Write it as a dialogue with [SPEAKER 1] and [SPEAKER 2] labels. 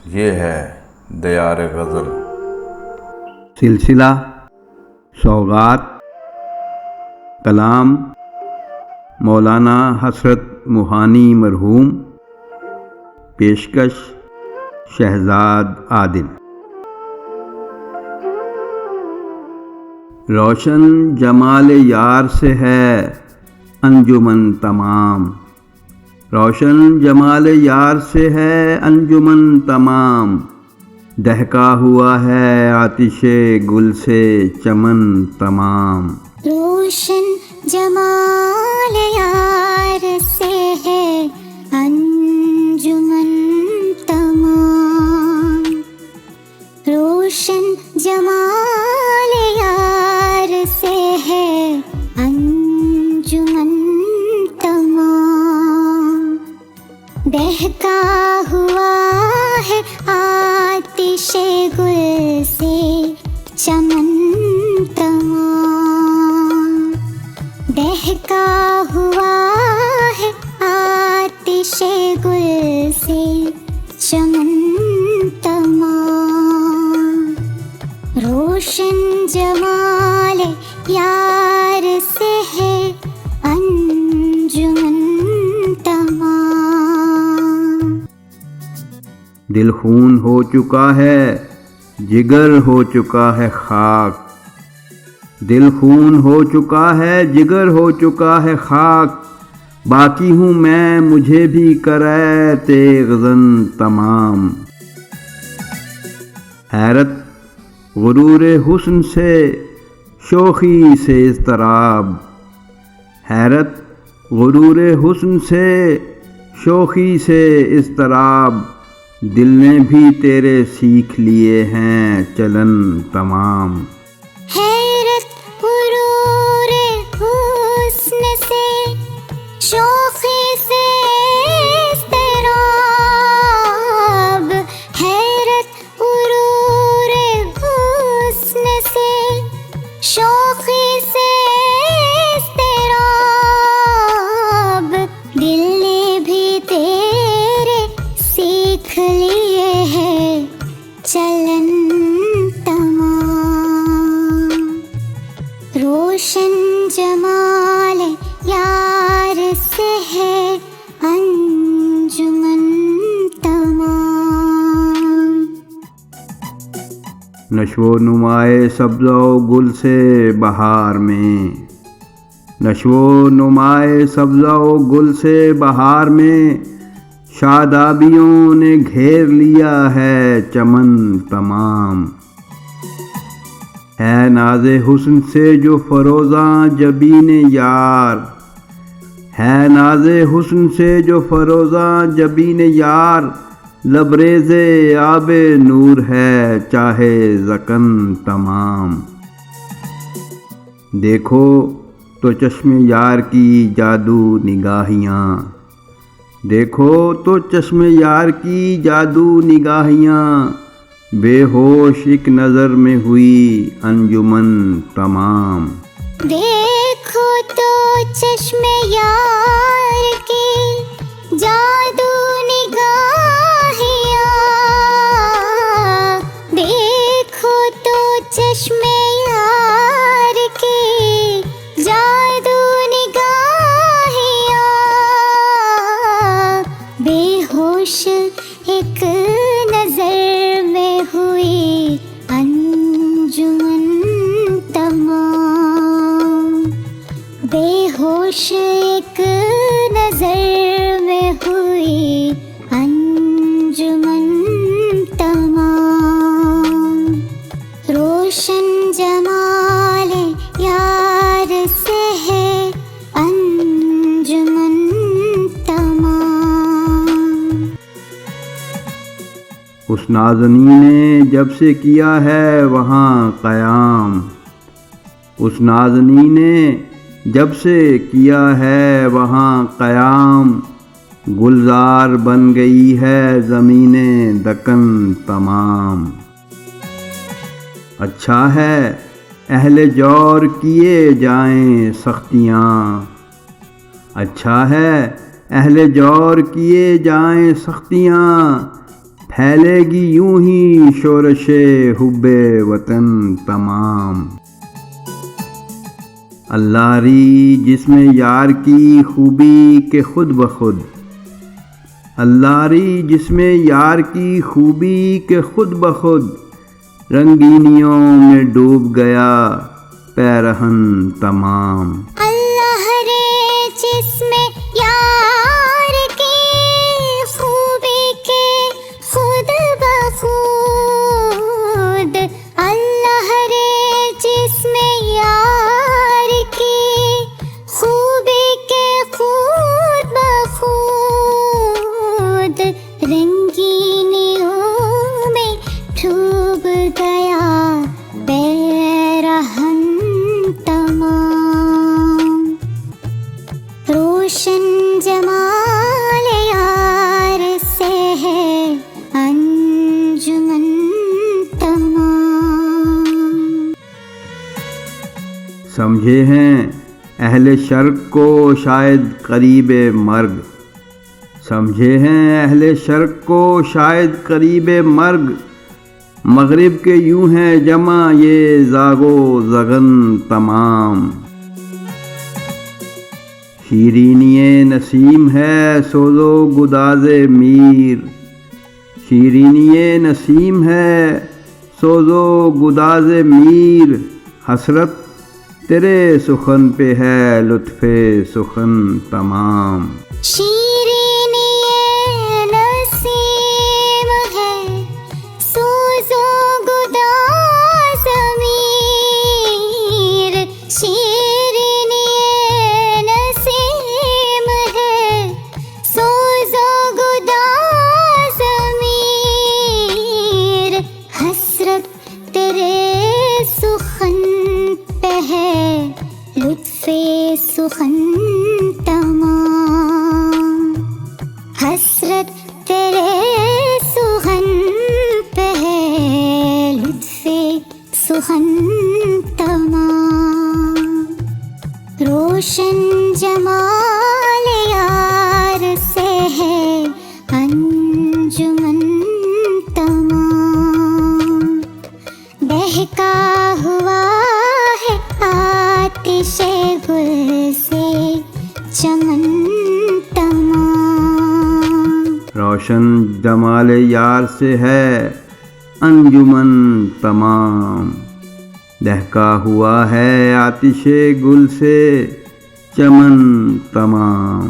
[SPEAKER 1] یہ ہے دیار غزل۔
[SPEAKER 2] سلسلہ سوغات، کلام مولانا حسرت موہانی مرحوم، پیشکش شہزاد عادل۔ روشن جمال یار سے ہے انجمن تمام، روشن جمال یار سے ہے انجمن تمام، دہکا ہوا ہے آتش گل سے چمن تمام۔
[SPEAKER 3] روشن جمال یار سے ہے انجمن تمام، روشن جمال یار سے ہے انجمن تمام، دہکا ہوا ہے آتش گل سے چمن تمام، دہکا ہوا ہے آتش گل سے چمن تمام، روشن جمال یار سے ہے انجمن تمام۔
[SPEAKER 2] دل خون ہو چکا ہے، جگر ہو چکا ہے خاک، دل خون ہو چکا ہے، جگر ہو چکا ہے خاک، باقی ہوں میں مجھے بھی کرے تیغ زن تمام۔ حیرت غرور حسن سے شوخی سے اضطراب، حیرت غرور حسن سے شوخی سے اضطراب، دل نے بھی تیرے سیکھ لیے ہیں چلن تمام۔
[SPEAKER 3] حیرت غرور حسن سے شوخی سے اضطراب، حیرت غرور حسن سے شوخی سے اضطراب، دل نے بھی تیرے سیکھ لیے ہیں چلن تمام، روشن جمال یار سے ہے انجمن تمام۔
[SPEAKER 2] نشو و نمائے سبز و گل سے بہار میں، نشو و نمائے سبز و گل سے بہار میں، شادابیوں نے گھیر لیا ہے چمن تمام۔ ہے ناز حسن سے جو فروزاں جبین یار، ہے ناز حسن سے جو فروزاں جبین یار، لبریز آب نور ہے چاہے زکن تمام۔ دیکھو تو چشم یار کی جادو نگاہیاں، دیکھو تو چشم یار کی جادو نگاہیاں، بے ہوش ایک نظر میں ہوئی انجمن تمام۔
[SPEAKER 3] دیکھو تو چشم یار کی جادو نگاہیاں، دیکھو تو چشم یار کی جادو نگاہیاں، بے ہوش ایک نظر میں ہوئی انجمن تمام، بے ہوش ایک نظر میں ہوئی انجمن تمام، روشن جمال یار سے ہے انجمن تمام۔
[SPEAKER 2] اس نازنی نے جب سے کیا ہے وہاں قیام، اس نازنی نے جب سے کیا ہے وہاں قیام، گلزار بن گئی ہے زمین دکن تمام۔ اچھا ہے اہل جور کیے جائیں سختیاں، اچھا ہے اہل جور کیے جائیں سختیاں، پھیلے گی یوں ہی شورش حب وطن تمام۔ اللہ ری جس میں یار کی خوبی کہ خود بخود، اللہ ری جس میں یار کی خوبی کہ خود بخود، رنگینیوں میں ڈوب گیا پیرہن تمام۔
[SPEAKER 3] اللہ رے جس میں یار کی خوبی کے خود بخود، اللہ رے جس میں یار کی خوبی کے خود بخود، رنگینیوں میں ڈوب گیا پیرہن تمام۔ روشن جمال یار سے ہے انجمن تمام۔
[SPEAKER 2] سمجھے ہیں اہل شرق کو شاید قریب مرگ، سمجھے ہیں اہل شرق کو شاید قریب مرگ، مغرب کے یوں ہیں جمع یہ زاگ و زغن تمام۔ شیرینی نسیم ہے سوز و گداز میر، شیرینی نسیم ہے سوز و گداز میر، حسرت تیرے سخن پہ ہے لطف سخن تمام۔
[SPEAKER 3] شیرینی نسیم ہے سوز و گداز میر، شیرینی نسیم ہے سوز و گداز میر، حسرت تیرے سخن پہ ہے لطف سخن تمام، حسرت تیرے سخن پہ ہے لطف سخن تمام۔ روشن جمال یار سے ہے انجمن تمام، بہکا ہوا ہے آتش گل سے چمن تمام۔
[SPEAKER 2] روشن جمال یار سے ہے انجمن تمام، دہکا ہوا ہے آتش گل سے چمن تمام۔